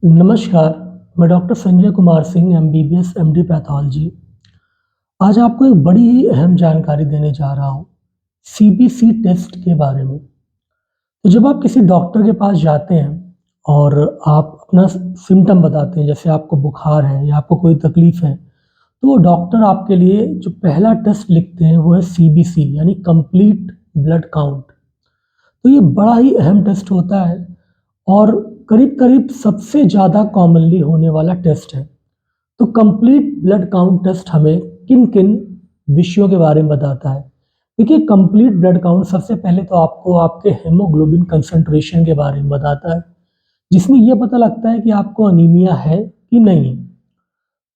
नमस्कार, मैं doctor Sanjay Kumar Singh MBBS MD pathology. आज आपको एक बड़ी ही अहम जानकारी देने जा रहा हूँ, सीबीसी टेस्ट के बारे में। तो जब आप किसी डॉक्टर के पास जाते हैं और आप अपना सिम्पटम बताते हैं, जैसे आपको बुखार है या आपको कोई तकलीफ़ है, तो वो डॉक्टर आपके लिए जो पहला टेस्ट लिखते हैं, वो है सीबीसी यानी कंप्लीट ब्लड काउंट। तो ये बड़ा ही अहम टेस्ट होता है और करीब-करीब सबसे ज़्यादा कॉमनली होने वाला टेस्ट है। तो कंप्लीट ब्लड काउंट टेस्ट हमें किन-किन विषयों के बारे में बताता है? देखिए, कंप्लीट ब्लड काउंट सबसे पहले तो आपको आपके हीमोग्लोबिन कंसंट्रेशन के बारे में बताता है, जिसमें ये पता लगता है कि आपको अनीमिया है कि नहीं है।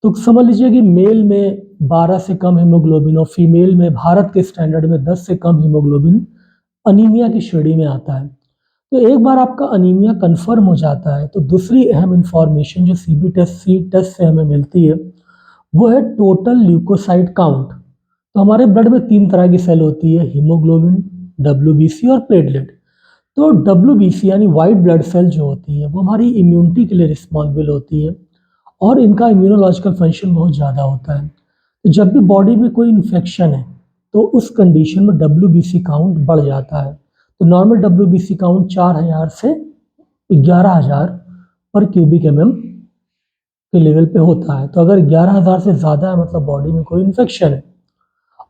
तो समझ लीजिए कि मेल में 12 से कम हीमोग्लोबिन और फीमेल में भारत के स्टैंडर्ड में 10 से कम हीमोग्लोबिन अनीमिया की श्रेणी में आता है। तो एक बार आपका अनीमिया कन्फर्म हो जाता है, तो दूसरी अहम इन्फॉर्मेशन जो सी टेस्ट से हमें मिलती है, वो है टोटल ल्यूकोसाइट काउंट। तो हमारे ब्लड में 3 तरह की सेल होती है, हीमोग्लोबिन, डब्ल्यूबीसी और प्लेटलेट। तो डब्ल्यूबीसी यानी व्हाइट ब्लड सेल जो होती है, वो हमारी इम्यूनिटी के लिए रिस्पॉन्सिबल होती है और इनका इम्यूनोलॉजिकल फंक्शन बहुत ज़्यादा होता है। तो जब भी बॉडी में कोई इन्फेक्शन है, तो उस कंडीशन में डब्ल्यूबीसी काउंट बढ़ जाता है। तो नॉर्मल डब्ल्यूबीसी काउंट 4000 से 11000 पर क्यूबिक एमएम के लेवल पे होता है। तो अगर 11000 से ज़्यादा है मतलब बॉडी में कोई इन्फेक्शन है।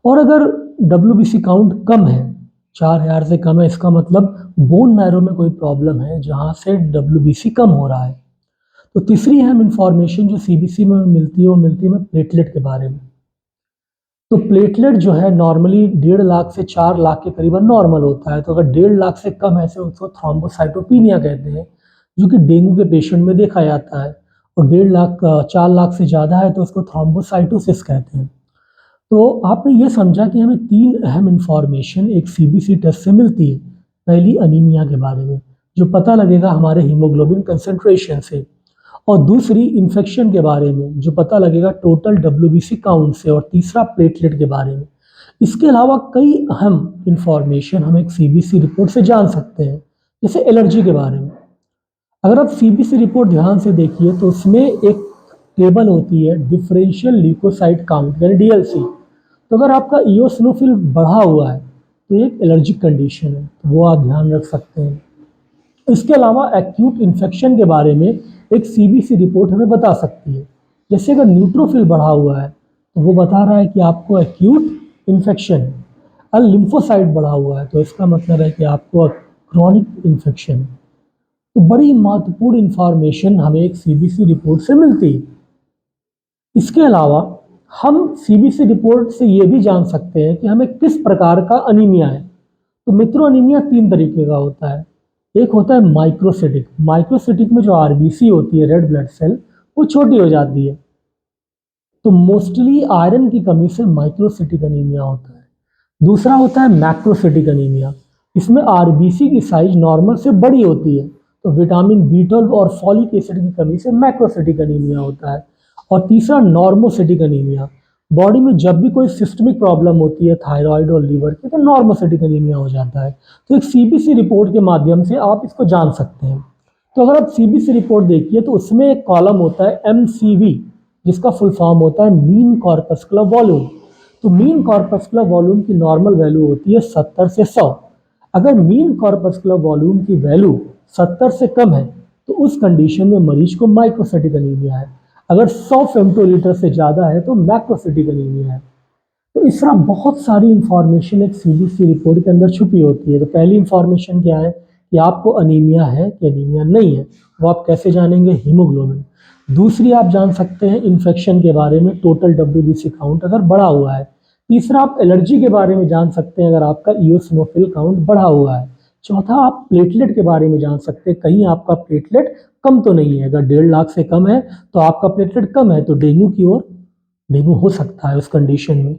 और अगर डब्ल्यूबीसी काउंट कम है, 4000 से कम है, इसका मतलब बोन मैरो में कोई प्रॉब्लम है जहाँ से डब्ल्यूबीसी कम हो रहा है। तो तीसरी अहम इन्फॉर्मेशन जो सीबीसी में मिलती है, वो मिलती है हमें प्लेटलेट के बारे में। तो प्लेटलेट जो है नॉर्मली 1.5 लाख से 4 लाख के करीबन नॉर्मल होता है। तो अगर 1.5 लाख से कम है तो उसको थ्रोम्बोसाइटोपिनिया कहते हैं, जो कि डेंगू के पेशेंट में देखा जाता है। और 1.5 लाख 4 लाख से ज़्यादा है तो उसको थ्रोम्बोसाइटोसिस कहते हैं। तो आपने ये समझा कि हमें 3 अहम इन्फॉर्मेशन एक सीबीसी टेस्ट से मिलती है। पहली अनीमिया के बारे में, जो पता लगेगा हमारे हीमोग्लोबिन कंसंट्रेशन से। और दूसरी इन्फेक्शन के बारे में, जो पता लगेगा टोटल डब्ल्यूबीसी काउंट से। और तीसरा प्लेटलेट के बारे में। इसके अलावा कई अहम इन्फॉर्मेशन हम एक सीबीसी रिपोर्ट से जान सकते हैं, जैसे एलर्जी के बारे में। अगर आप सीबीसी रिपोर्ट ध्यान से देखिए तो उसमें एक टेबल होती है डिफरेंशियल ल्यूकोसाइट काउंट यानी डीएलसी। तो अगर आपका इओसिनोफिल बढ़ा हुआ है तो एक एलर्जिक कंडीशन है, तो वो आप ध्यान रख सकते हैं। इसके अलावा एक्यूट इन्फेक्शन के बारे में एक सीबीसी रिपोर्ट हमें बता सकती है। जैसे अगर न्यूट्रोफिल बढ़ा हुआ है तो वो बता रहा है कि आपको एक्यूट इन्फेक्शन है। अगर लिम्फोसाइट बढ़ा हुआ है तो इसका मतलब है कि आपको क्रॉनिक इन्फेक्शन है। तो बड़ी महत्वपूर्ण इन्फॉर्मेशन हमें एक सीबीसी रिपोर्ट से मिलती है। इसके अलावा हम सीबीसी रिपोर्ट से ये भी जान सकते हैं कि हमें किस प्रकार का अनीमिया है। तो मित्रों, अनीमिया 3 तरीके का होता है। एक होता है माइक्रोसिटिक। माइक्रोसिटिक में जो आरबीसी होती है, रेड ब्लड सेल, वो छोटी हो जाती है। तो मोस्टली आयरन की कमी से माइक्रोसिटिक अनीमिया होता है। दूसरा होता है मैक्रोसिटिक अनीमिया। इसमें आरबीसी की साइज नॉर्मल से बड़ी होती है। तो विटामिन बी 12 और फॉलिक एसिड की कमी से मैक्रोसिटिक अनीमिया होता है। और तीसरा नॉर्मोसिटिक अनीमिया। बॉडी में जब भी कोई सिस्टमिक प्रॉब्लम होती है थायराइड और लीवर की, तो नॉर्मोसिटिक अनीमिया हो जाता है। तो एक सीबीसी रिपोर्ट के माध्यम से आप इसको जान सकते हैं। तो अगर आप सीबीसी रिपोर्ट देखिए तो उसमें एक कॉलम होता है एमसीवी, जिसका फुल फॉर्म होता है मीन कॉर्पस्कुलर वॉल्यूम। तो मीन कॉर्पस्कुलर वॉल्यूम की नॉर्मल वैल्यू होती है 70 से 100। अगर मीन कॉर्पस्कुलर वॉल्यूम की वैल्यू 70 से कम है तो उस कंडीशन में मरीज को माइक्रोसिटिक अनीमिया है। अगर 100 फेम्टोलीटर से ज़्यादा है तो मैक्रोसिटिक अनीमिया है। तो इस तरह बहुत सारी इंफॉर्मेशन एक सीबीसी रिपोर्ट के अंदर छुपी होती है। तो पहली इंफॉर्मेशन क्या है कि आपको अनीमिया है कि अनीमिया नहीं है, वो आप कैसे जानेंगे? हीमोग्लोबिन। दूसरी आप जान सकते हैं इन्फेक्शन के बारे में, टोटल डब्ल्यूबीसी काउंट अगर बढ़ा हुआ है। तीसरा आप एलर्जी के बारे में जान सकते हैं अगर आपका इओसिनोफिल काउंट बढ़ा हुआ है। चौथा आप प्लेटलेट के बारे में जान सकते हैं, कहीं आपका प्लेटलेट कम तो नहीं है। अगर 1.5 लाख से कम है तो आपका प्लेटलेट कम है, तो डेंगू हो सकता है उस कंडीशन में।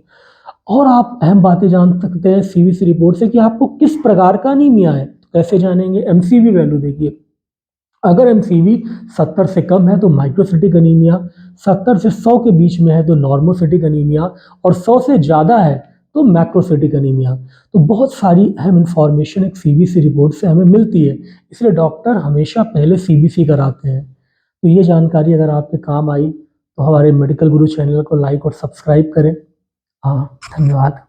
और आप अहम बातें जान सकते हैं सीबीसी रिपोर्ट से कि आपको किस प्रकार का अनीमिया है। तो कैसे जानेंगे? एमसीवी वैल्यू देखिए। अगर एमसीवी 70 से कम है तो माइक्रोसिटिक अनीमिया, 70 से 100 के बीच में है तो नॉर्मोसिटिक अनीमिया, और 100 से ज़्यादा है तो मैक्रोसिटिक अनीमिया। तो बहुत सारी अहम इंफॉर्मेशन एक सीबीसी रिपोर्ट से हमें मिलती है, इसलिए डॉक्टर हमेशा पहले सीबीसी कराते हैं। तो ये जानकारी अगर आपके काम आई तो हमारे मेडिकल गुरु चैनल को लाइक और सब्सक्राइब करें। हाँ, धन्यवाद।